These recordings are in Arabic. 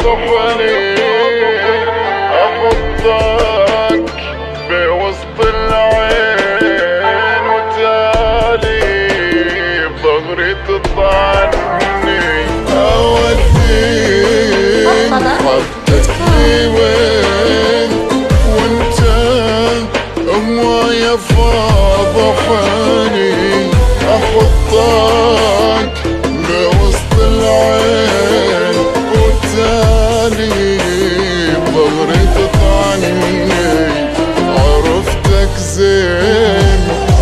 صفني احطك بوسط العين وتالي بظهري تطعني اوديك حطتني وين وانت هواية فاضحني احطك بوسط العين وتالي بظهري تطعني عرفتك زين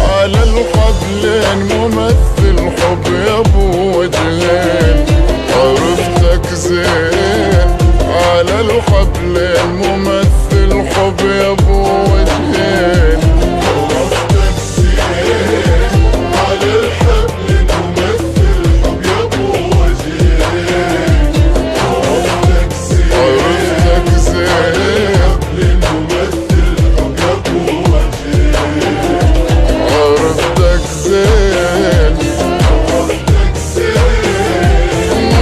على الحبلين ممثل حب يا ابو وجهين عرفتك زين على الحبلين ممثل حب يا ابو وجهين عرفتك زين على الحبلين ممثل حب يا ابو وجهين عرفتك زين ممثل حب يا ابو وجهين عرفتك زين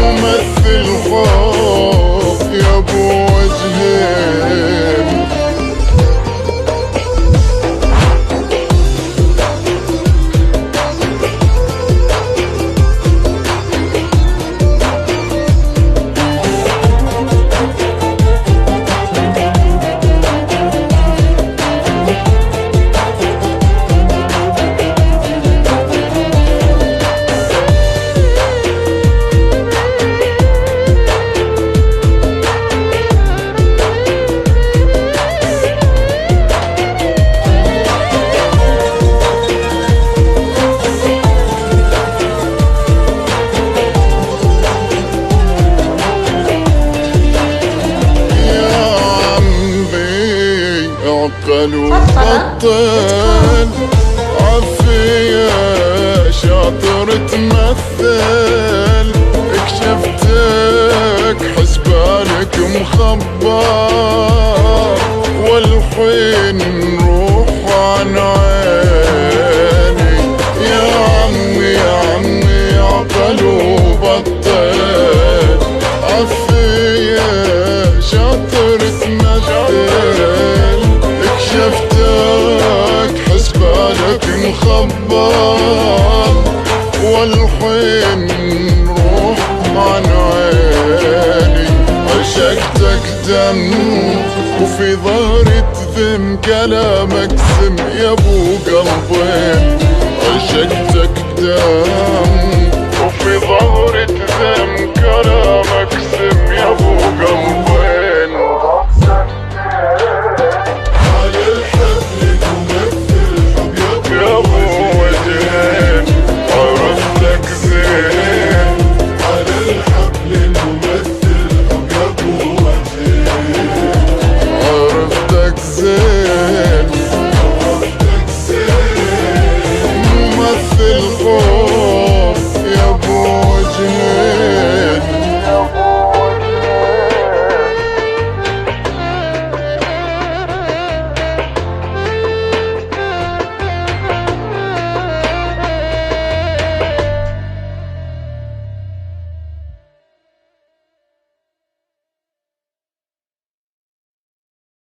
ممثل حب يا ابو وجهين عقل وبطل عفية شاطر تمثل اكشفتك حسبالك مخبر والحين نروح عن عيني يا عمي عقل وبطل عفية شاطر تمثل شفتك حسبالك مخبر والحين روح عن عيني عشقتك دم وفي ظهري تذم كلامك سم يا ابو قلبين عشقتك دم وفي ظهري